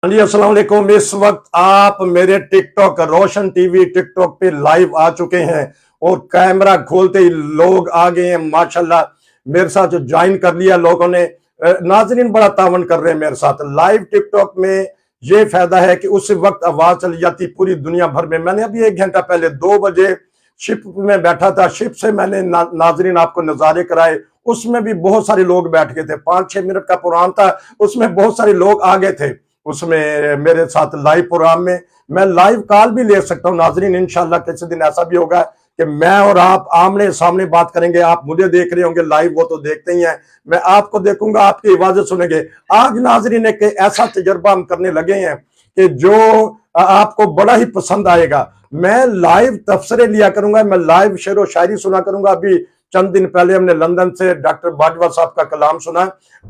हाँ जी, अस्सलाम वालेकुम। इस वक्त आप मेरे टिकटॉक रोशन टीवी टिकटॉक पे लाइव आ चुके हैं और कैमरा खोलते ही लोग आ गए हैं माशाल्लाह। मेरे साथ ज्वाइन कर लिया लोगों ने। नाजरीन बड़ा तावन कर रहे हैं मेरे साथ लाइव टिकटॉक में। ये फायदा है कि उस वक्त आवाज चली जाती पूरी दुनिया भर में। मैंने अभी 1 घंटा पहले 2 बजे शिप में बैठा था। शिप से मैंने नाजरीन आपको नजारे कराए। उसमें भी बहुत सारे लोग बैठ गए थे। 5-6 मिनट का प्रोग्राम था, उसमें बहुत सारे लोग आ गए थे। उसमें मेरे साथ लाइव प्रोग्राम में मैं लाइव कॉल भी ले सकता हूं नाजरीन। इंशाल्लाह किसी दिन ऐसा भी होगा कि मैं और आप आमने सामने बात करेंगे। आप मुझे देख रहे होंगे लाइव, वो तो देखते ही हैं। मैं आपको देखूंगा, आपकी आवाजें सुनेंगे। आज नाजरीन एक ऐसा तजर्बा हम करने लगे हैं कि जो आपको बड़ा ही पसंद आएगा। मैं लाइव तबसरे लिया करूंगा, मैं लाइव शेर व शायरी सुना करूंगा। अभी चंद दिन पहले हमने लंदन से डॉक्टर बाजवा साहब का कलाम सुना।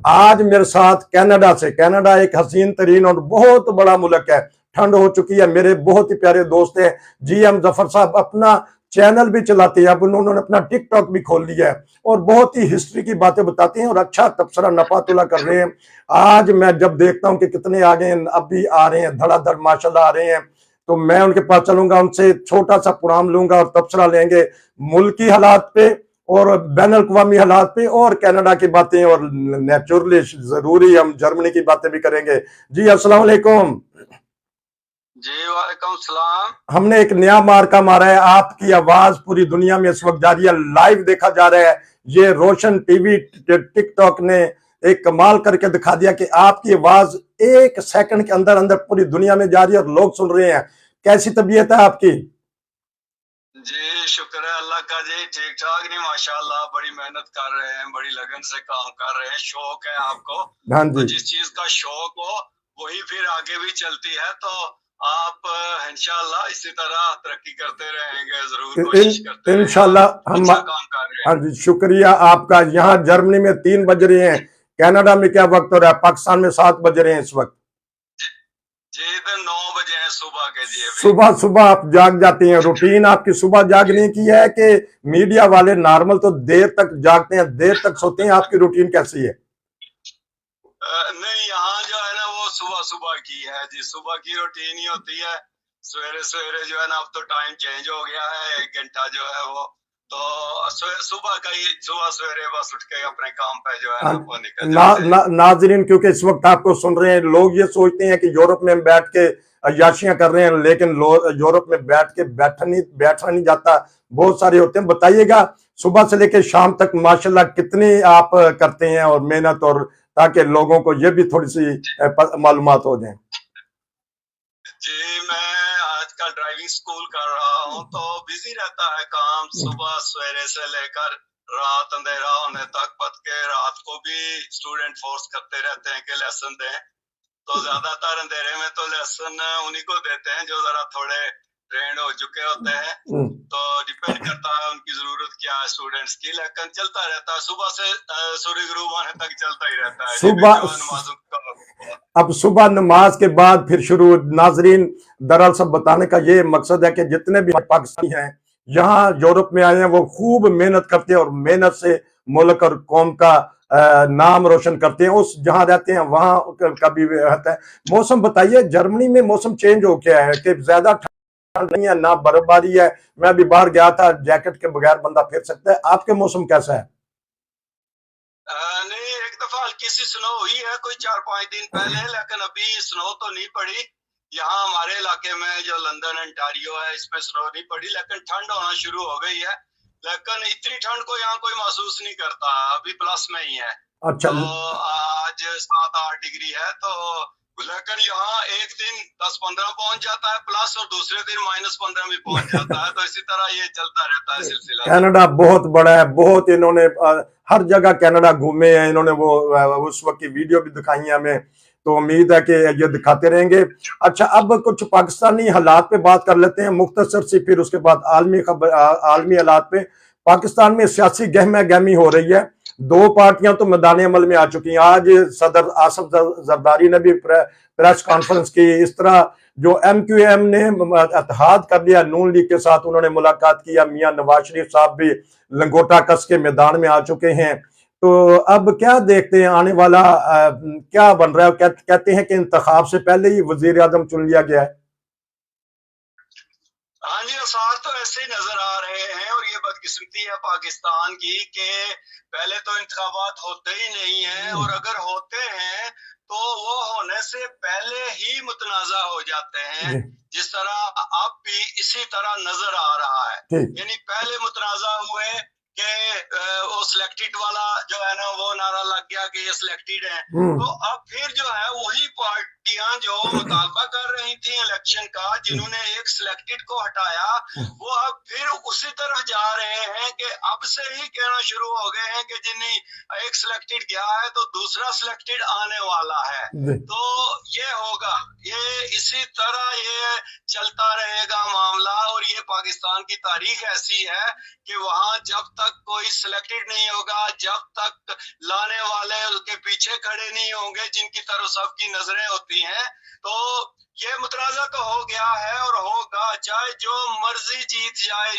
आज मेरे साथ कनाडा से, कनाडा एक हसीन तरीन और बहुत बड़ा मुल्क है। ठंड हो चुकी है। मेरे बहुत ही प्यारे दोस्त हैं GM जफर साहब, अपना चैनल भी चलाते हैं। अब उन्होंने अपना टिकटॉक भी खोल लिया है और बहुत ही हिस्ट्री की बातें बताते हैं और अच्छा तबसरा नफातुल्ला कर रहे हैं। आज मैं जब देखता हूं कि कितने आ गए हैं, अभी आ रहे हैं धड़ाधड़ माशाल्लाह आ रहे हैं, तो मैं उनके पास चलूंगा, उनसे छोटा सा प्रोग्राम लूंगा और तबसरा लेंगे मुल्की हालात पे और बैन अवी हालात पे और कनाडा की बातें, और नेचुरली जरूरी हम जर्मनी की बातें भी करेंगे। जी अस्सलाम वालेकुम। जी वालेकुम सलाम। हमने एक नया मार्का मारा है। आपकी आवाज पूरी दुनिया में इस वक्त जा रही है, लाइव देखा जा रहा है। ये रोशन टीवी टिकटॉक ने एक कमाल करके दिखा दिया कि आपकी आवाज 1 सेकंड के अंदर अंदर पूरी दुनिया में जा रही है और लोग सुन रहे हैं। कैसी तबीयत है आपकी? जी शुक्र है अल्लाह का जी, ठीक ठाक नहीं माशाल्लाह। बड़ी मेहनत कर रहे हैं, बड़ी लगन से काम कर रहे हैं। शौक है आपको, हाँ तो जी, जिस चीज का शौक हो वही फिर आगे भी चलती है। तो आप इंशाल्लाह इसी तरह तरक्की करते रहेंगे, जरूर कोशिश करते रहें। इंशाल्लाह आप हम। अच्छा काम कर रहे हाँ हैं। जी, शुक्रिया आपका। यहाँ जर्मनी में 3 बज रहे हैं। कनाडा में क्या वक्त हो रहा है? पाकिस्तान में 7 बज रहे हैं इस वक्त। जी जी, इधर 9 बजे हैं सुबह के जी। अभी सुबह सुबह आप जाग जाती हैं? रूटीन आपकी सुबह जागने की है कि मीडिया वाले नॉर्मल तो देर तक जागते हैं, देर तक सोते हैं? आपकी रूटीन कैसी है? नहीं, यहाँ जो है ना वो सुबह सुबह की है जी। सुबह की रूटीन ही होती है। सवेरे सवेरे जो है ना, अब तो टाइम चेंज हो गया है, 1 घंटा जो है वो तो सुबह का ही, सुबह सवेरे बस उठ के अपने काम पे जो है ना वो निकल जाते हैं। नाजरीन, क्योंकि इस वक्त आपको सुन रहे हैं लोग ये सोचते हैं कि यूरोप में बैठ के अय्याशियां कर रहे हैं, लेकिन यूरोप में बैठ के बैठा नहीं जाता। बहुत सारे होते हैं। बताइएगा सुबह से लेकर शाम तक माशाल्लाह कितनी आप करते हैं और मेहनत, और ताकि लोगों को ये भी थोड़ी सी मालूमात हो जाए। जी मैं आजकल ड्राइविंग स्कूल कर रहा हूँ, तो बिजी रहता है काम। सुबह सवेरे से लेकर रात अंधेरा होने तक, पद के रात को भी स्टूडेंट फोर्स करते रहते हैं कि लेसन दें। तो ज्यादातर अंधेरे में तो लेसन उन्हीं को देते हैं जो जरा थोड़े ट्रेंड हो चुके होते हैं। तो डिपेंड करता है उनकी जरूरत क्या है स्टूडेंट्स की, लेकिन चलता रहता है सुबह से सूर्य गुरूब होने तक चलता ही रहता है। सुबह अब सुबह नमाज के बाद फिर शुरू। नाजरीन, दरअसल बताने का ये मकसद है कि जितने भी पाकिस्तानी हैं यहाँ यूरोप में आए हैं, वो खूब मेहनत करते हैं और मेहनत से मुल्क और कौम का नाम रोशन करते हैं। उस जहां रहते हैं वहां का भी रहता है। मौसम बताइए, जर्मनी में मौसम चेंज हो गया है कि ज्यादा ठंड नहीं है ना बर्फबारी है? मैं अभी बाहर गया था, जैकेट के बगैर बंदा फिर सकता है। आपके मौसम कैसा है? नहीं, एक दफा हल्की सी स्नो हुई है कोई 4-5 दिन पहले, लेकिन अभी स्नो तो नहीं पड़ी। यहाँ हमारे इलाके में जो लंदन अंटारियो है, इसमें स्नो नहीं पड़ी, लेकिन ठंड होना शुरू हो गई है। लेकिन इतनी ठंड को यहाँ कोई महसूस नहीं करता, अभी प्लस में ही है। अच्छा। तो आज 7-8 डिग्री है, तो लेकिन यहाँ एक दिन 10-15 पहुंच जाता है प्लस, और दूसरे दिन -15 भी पहुंच जाता है। तो इसी तरह ये चलता रहता है सिलसिला। कनाडा बहुत बड़ा है, बहुत इन्होंने हर जगह कनाडा घूमे हैं इन्होंने। वो उस वक्त की वीडियो भी दिखाई है हमें, तो उम्मीद है कि ये दिखाते रहेंगे। अच्छा, अब कुछ पाकिस्तानी हालात पे बात कर लेते हैं मुख्तसर सी, फिर उसके बाद आलमी खबर, आलमी हालात पे। पाकिस्तान में सियासी गहमा गहमी हो रही है। 2 पार्टियां तो मैदान अमल में आ चुकी हैं। आज सदर आसफ जरदारी ने भी प्रेस कॉन्फ्रेंस की। इस तरह जो MQM ने इत्तेहाद कर लिया नून लीग के साथ, उन्होंने मुलाकात किया। मियां नवाज शरीफ साहब भी लंगोटा कस के मैदान में आ चुके हैं। तो अब क्या देखते हैं आने वाला क्या बन रहा है? कहते हैं कि इंतखाब से पहले ही वजीर आजम चुन लिया गया है। हाँ जी, आसार तो ऐसे ही नजर आ रहे हैं और ये बदकिस्मती है पाकिस्तान की कि पहले तो इंतखाबात होते ही नहीं है और अगर होते हैं तो वो होने से पहले ही मुतनाज़ा हो जाते हैं, जी, जिस तरह अब भी इसी तरह नजर आ रहा है। ठीक। यानी पहले मुतनाज़ा हुए कि वो सिलेक्टेड वाला जो है ना वो नारा लग गया कि ये सिलेक्टेड है, तो अब फिर जो है वही पार्टियां जो मुतालबा कर रही थी इलेक्शन का, जिन्होंने एक सिलेक्टेड को हटाया, वो अब फिर उसी तरफ जा रहे हैं कि अब से ही कहना शुरू हो गए हैं कि जिन्हें एक सिलेक्टेड गया है तो दूसरा सिलेक्टेड आने वाला है। जी, तो ये होगा, ये इसी तरह ये चलता रहेगा मामला। और ये पाकिस्तान की तारीख ऐसी है कि वहां जब तक कोई सिलेक्टेड नहीं होगा, जब तक लाने वाले उसके पीछे खड़े नहीं होंगे जिनकी तरफ सबकी नजरें होती हैं, तो ये मुतनाज़ा तो हो गया है और होगा, चाहे जो मर्जी जीत जाए।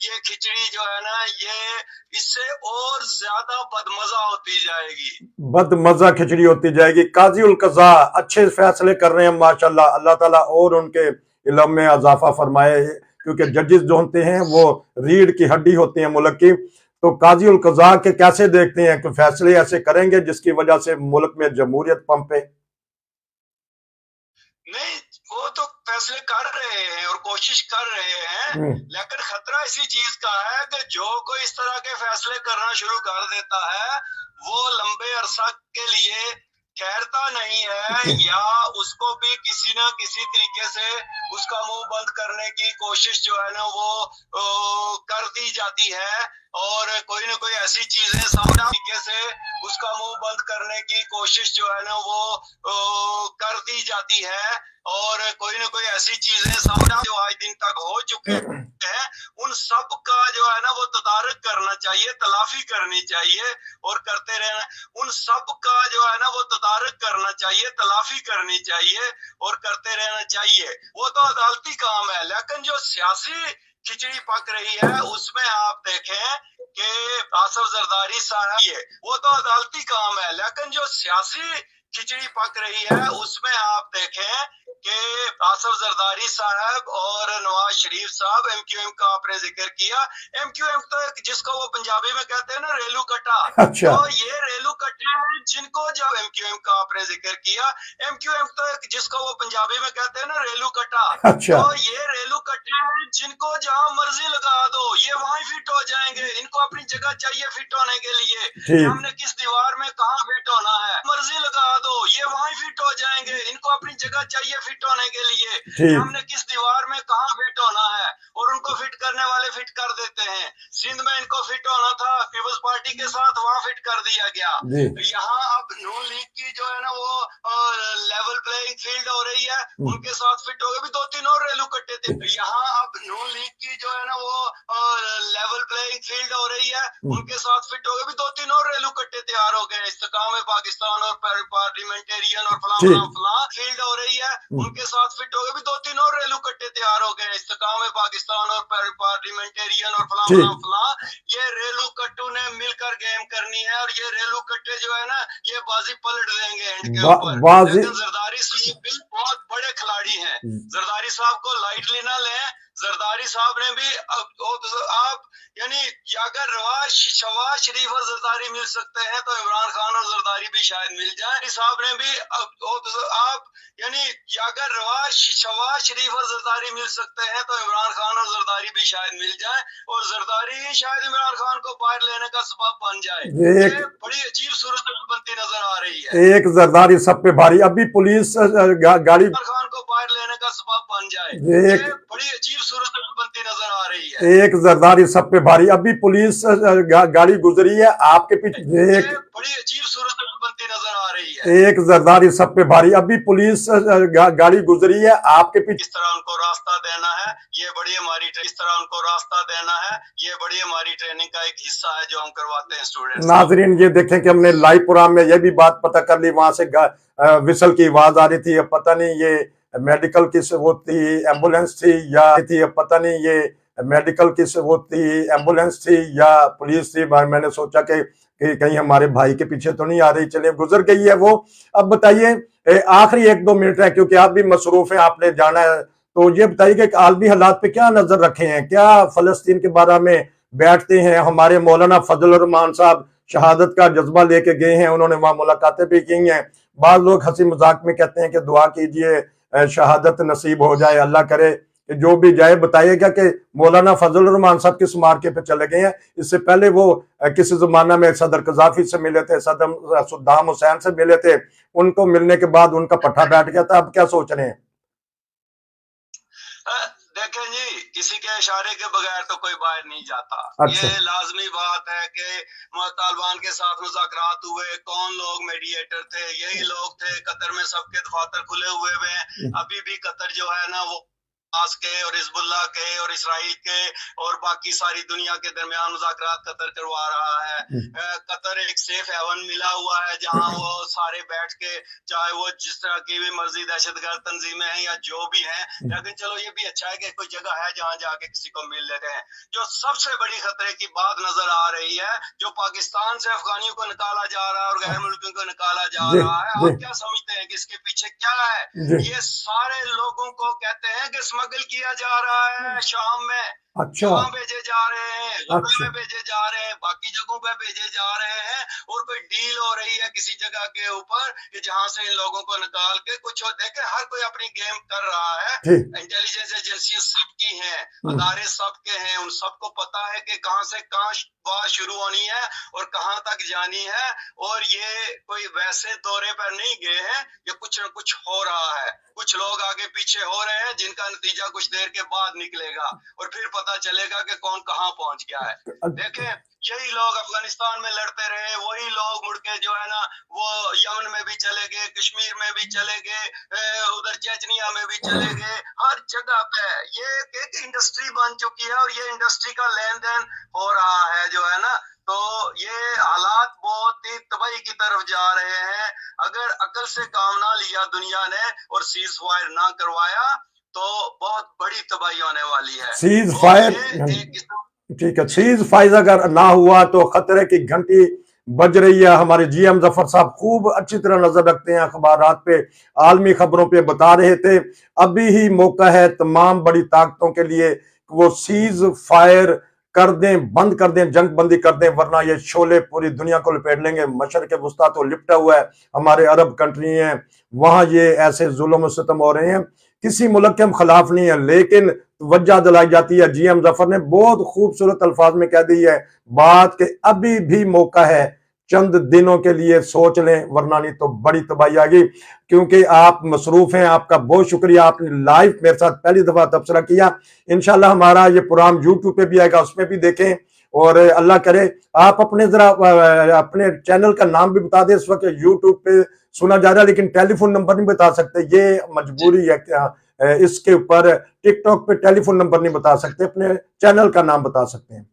ये खिचड़ी जो है ना ये इससे और ज्यादा बदमजा होती जाएगी, बदमजा खिचड़ी होती जाएगी। काजी उल कज़ा अच्छे फैसले कर रहे हैं माशाल्लाह, अल्लाह ताला और उनके इल्म में इजाफा फरमाए, क्योंकि जजेस जो होते हैं वो रीढ़ की हड्डी होती हैं मुल्क की। तो काजी उल कज़ा के कैसे देखते हैं कि फैसले ऐसे करेंगे जिसकी वजह से मुल्क में जमहूरियत पंपे? नहीं वो तो फैसले कर रहे हैं और कोशिश कर रहे हैं, लेकिन खतरा इसी चीज का है कि जो कोई इस तरह के फैसले करना शुरू कर देता है वो लंबे अरसा के लिए ठहरता नहीं है, या उसको भी किसी ना किसी तरीके से उसका मुंह बंद करने की कोशिश जो है ना वो कर दी जाती है, और कोई ना कोई ऐसी चीजें सामने तरीके से उसका मुंह बंद करने की कोशिश जो है ना वो कर दी जाती है, और कोई ना कोई ऐसी चीजें सामने जो आज दिन तक हो चुके हैं उन सब का जो है ना वो तदारक करना चाहिए, तलाफी करनी चाहिए और करते रहना। उन सब का जो है ना वो तदारक करना चाहिए, तलाफी करनी चाहिए और करते रहना चाहिए। वो तो अदालती काम है, लेकिन जो सियासी खिचड़ी पक रही है उसमें आप देखें कि आसफ जरदारी साहब, ये वो तो अदालती काम है, लेकिन जो सियासी खिचड़ी पक रही है उसमें आप देखें कि आसफ जरदारी साहब और नवाज शरीफ साहब, एमक्यूएम का आपने जिक्र किया, एमक्यूएम तो जिसको वो पंजाबी में कहते हैं ना रेलू कट्टा, अच्छा, तो ये रेलू कट्टे हैं जिनको जब एमक्यूएम का आपने जिक्र किया, एमक्यूएम तो जिसको वो पंजाबी में कहते हैं ना रेलू कट्टा, अच्छा, तो ये रेलू कट्टे हैं जिनको जहां मर्जी लगा दो ये वहां फिट हो जाएंगे। इनको अपनी जगह चाहिए फिट होने के लिए, ठीक, हमने किस दीवार में कहा फिट होना है, मर्जी लगा दो ये वहां फिट हो जाएंगे। इनको अपनी जगह चाहिए फिट होने के लिए, ठीक, हमने किस दीवार में कहा फिट होना है, और उनको फिट करने वाले फिट कर देते हैं। सिंध में इनको फिट होना था पीपल्स पार्टी के साथ, वहां फिट कर दिया गया। जी, यहाँ अब नून लीग की जो है ना वो लेवल प्लेइंग फील्ड हो रही है, उनके साथ फिट हो गए भी 2-3 और रेलू कट्टे थे। यहाँ अब नून लीग की जो है ना वो लेवल प्लेइंग फील्ड हो रही है, उनके साथ फिट हो गए भी 2-3 और रेलू कट्टे तैयार हो गए। इस्तेकाम पाकिस्तान और पार्लियामेंटेरियन और फला ठीक, फला फला फील्ड हो रही है, उनके साथ फिट हो गए भी 2-3 और रेलू कट्टे तैयार हो गए। इस्तेकाम पाकिस्तान और पार्लियामेंटेरियन और फला फला ठीक, फला, ये रेलू कट्टू ने मिलकर गेम करनी है और ये रेलू कट्टे जो है ना ये बाजी पलट देंगे एंड के ऊपर। बाजी, लेकिन जरदारी साहब भी बहुत बड़े खिलाड़ी हैं, जरदारी साहब को लाइटली ना लें। जरदारी साहब ने भी आप यानी अगर शवाज शरीफ और जरदारी मिल सकते हैं तो इमरान खान और जरदारी भी शायद मिल जाए। साहब ने भी आप यानी अगर शवाज शरीफ और जरदारी मिल सकते हैं तो इमरान खान और जरदारी भी शायद मिल जाए, और जरदारी ही शायद इमरान खान को बाहर लेने का सबब बन जाए। ये बड़ी अजीब सूरत बनती नजर आ रही है। एक जरदारी सब पे भारी। अभी पुलिस गाड़ी, इमरान खान को बाहर लेने का सबब बन जाए। ये बड़ी अजीब सूरत बनती नजर आ रही है। एक जरदारी सब पे भारी। अभी पुलिस गाड़ी गुजरी है आपके पीछे, बड़ी अजीब सूरत बनती नजर आ रही है। एक जरदारी सब पे भारी। अभी पुलिस गाड़ी गुजरी है आपके पीछे। किस तरह उनको रास्ता देना है ये बड़ी हमारी, इस तरह उनको रास्ता देना है ये बड़ी हमारी ट्रेनिंग का एक हिस्सा है जो हम करवाते हैं स्टूडेंट्स। नाजरीन ये देखें कि हमने लाइव प्रोग्राम में ये भी बात पता कर ली, वहां से विसल की आवाज आ रही थी। अब पता नहीं ये मेडिकल की वो थी, एम्बुलेंस थी या थी, अब पता नहीं ये मेडिकल की वो थी, एम्बुलेंस थी या पुलिस थी। मैंने सोचा कि कि कहीं हमारे भाई के पीछे तो नहीं आ रही। चलिए, गुजर गई है वो। अब बताइए, आखिरी 1-2 मिनट है क्योंकि आप भी मसरूफ हैं, आपने जाना है, तो ये बताइए कि आलमी हालात पे क्या नजर रखे हैं, क्या फलस्तीन के बारे में बैठते हैं? हमारे मौलाना फजल रहमान साहब शहादत का जज्बा लेके गए हैं, उन्होंने वहां मुलाकातें भी की हैं। बाद लोग हंसी मजाक में कहते हैं कि दुआ कीजिए शहादत नसीब हो जाए, अल्लाह करे कि जो भी जाए। बताइएगा कि मौलाना फजल रहमान साहब किस मार्के पे चले गए हैं? इससे पहले वो किसी जमाना में सदर कजाफी से मिले थे, सद्दाम हुसैन से मिले थे, उनको मिलने के बाद उनका पट्टा बैठ गया था। अब क्या सोच रहे हैं? देखें जी, किसी के इशारे के बगैर तो कोई बाहर नहीं जाता। अच्छा। ये लाजमी बात है कि तालिबान के साथ मुज़ाकरात हुए, कौन लोग मीडिएटर थे? यही लोग थे। कतर में सबके दफातर खुले हुए हैं। अभी भी कतर जो है ना, वो हमास के और हिजबुल्लाह के और इसराइल के और बाकी सारी दुनिया के दरमियान मुज़ाकरात कतर करवा रहा है। कतर एक सेफ हेवन मिला हुआ है जहां वो सारे बैठ के, चाहे वो जिस तरह की भी मर्जी दहशतगर्द तंजीमें हैं या जो भी हैं, लेकिन चलो ये भी अच्छा है कि कोई जगह है जहां जाके किसी को मिल लेते हैं। जो सबसे बड़ी खतरे की बात नजर आ रही है, जो पाकिस्तान से अफगानियों को निकाला जा रहा है और गैर मुल्कियों को निकाला जा जी रहा है, जी आप क्या समझते हैं कि इसके पीछे क्या है? जी। ये सारे लोगों को कहते हैं कि स्मगल किया जा रहा है शाम में, अच्छा वहां भेजे जा रहे हैं, गब्बे अच्छा। में भेजे जा रहे हैं, बाकी जगहों पे भेजे जा रहे हैं, और कोई डील हो रही है किसी जगह के ऊपर कि जहां से इन लोगों को निकाल के कुछ हो। देखे, हर कोई अपनी गेम कर रहा है। ठीक। इंटेलिजेंस एजेंसियां सबकी हैं, अदारे सबके हैं, उन सबको पता है कि कहां से कहां बात शुरू होनी है और कहां तक जानी है। और ये कोई वैसे दौरे पर नहीं गए हैं, ये कुछ न कुछ हो रहा है। कुछ लोग आगे पीछे हो रहे हैं जिनका नतीजा कुछ देर के बाद निकलेगा और फिर पता चलेगा कि कौन कहां पहुंच गया है। देखें, यही लोग अफगानिस्तान में लड़ते रहे, वही लोग मुड़ के जो है ना, वो यमन में भी चले गए, कश्मीर में भी चले गए, उधर चेचनिया में भी चले गए, हर जगह पे ये एक इंडस्ट्री बन चुकी है और ये इंडस्ट्री का लेन देन हो रहा है जो है ना। तो ये हालात बहुत ही तबाही की तरफ जा रहे हैं। अगर अकल से काम ना लिया दुनिया ने और सीज फायर ना करवाया तो बहुत बड़ी तबाही होने वाली है। सीज फायर, ठीक है, सीज फायर अगर ना हुआ तो खतरे की घंटी बज रही है। हमारे जीएम जफर साहब खूब अच्छी तरह नजर रखते हैं अखबारात पे, आलमी खबरों पे बता रहे थे अभी ही मौका है तमाम बड़ी ताकतों के लिए, वो सीज फायर कर दें, बंद कर दें, जंग बंदी कर दें, वरना ये शोले पूरी दुनिया को लपेट लेंगे। मशरक़ वुस्ता तो लिपटा हुआ है, हमारे अरब कंट्री हैं, वहां ये ऐसे जुल्म सितम हो रहे हैं। किसी मुल्क के हम खिलाफ नहीं है, लेकिन वजह दिलाई जाती है। जीएम जफर ने बहुत खूबसूरत अल्फाज में कह दी है बात कि अभी भी मौका है, चंद दिनों के लिए सोच लें, वरना नहीं तो बड़ी तबाही आ गई। क्योंकि आप मसरूफ हैं, आपका बहुत शुक्रिया, आपने लाइव मेरे साथ पहली दफा तबसरा किया। इंशाल्लाह हमारा ये प्रोग्राम यूट्यूब पे भी आएगा, उसमें भी देखें। और अल्लाह करे आप अपने जरा अपने चैनल का नाम भी बता दें। इस वक्त यूट्यूब पे सुना जा रहा है लेकिन टेलीफोन नंबर नहीं बता सकते, ये मजबूरी है क्या? इसके ऊपर टिकटॉक पे टेलीफोन नंबर नहीं बता सकते, अपने चैनल का नाम बता सकते हैं?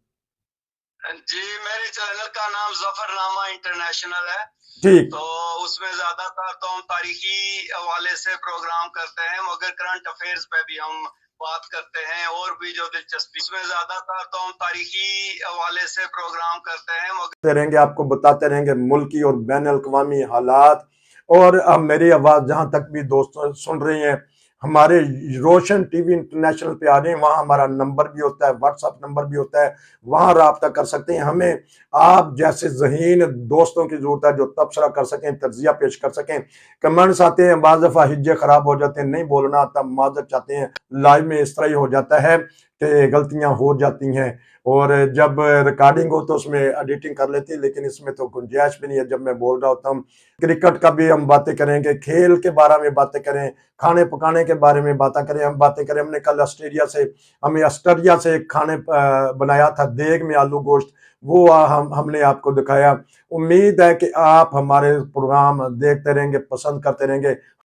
जी, मेरे चैनल का नाम जफरनामा इंटरनेशनल है। ठीक। तो उसमें ज्यादातर तो हम तारीखी हवाले से प्रोग्राम करते हैं, मगर करंट अफेयर्स पे भी हम बात करते हैं और भी जो दिलचस्पी, उसमें ज्यादातर तो हम तारीखी हवाले से प्रोग्राम करते हैं मगर रहेंगे, आपको बताते रहेंगे मुल्की और बैन अल-अक़वामी हालात। और अब मेरी आवाज़ जहाँ तक भी दोस्तों सुन रही हैं, हमारे रोशन टीवी इंटरनेशनल पे आ जाएं, वहाँ हमारा नंबर भी होता है, व्हाट्सएप नंबर भी होता है, वहाँ राब्ता कर सकते हैं। हमें आप जैसे ज़हीन दोस्तों की ज़रूरत है जो तबसरा कर सकें, तज्ज़िया पेश कर सकें। कमेंट्स आते हैं, बाज़ दफ़ा हिज्जे ख़राब हो जाते हैं, नहीं बोलना आता, माज़रत चाहते हैं। लाइव में इस तरह ही हो जाता है कि गलतियाँ हो जाती हैं, और जब रिकॉर्डिंग हो तो उसमें एडिटिंग कर लेती है, लेकिन इसमें तो गुंजाइश भी नहीं है जब मैं बोल रहा होता हूँ। क्रिकेट का भी हम बातें करेंगे, खेल के बारे में बातें करें, खाने पकाने के बारे में बातें करें, हम बातें करें। हमने कल हमें ऑस्ट्रेलिया से खाने बनाया था, देग में आलू गोश्त, वो हमने आपको दिखाया। उम्मीद है कि आप हमारे प्रोग्राम देखते रहेंगे, पसंद करते रहेंगे।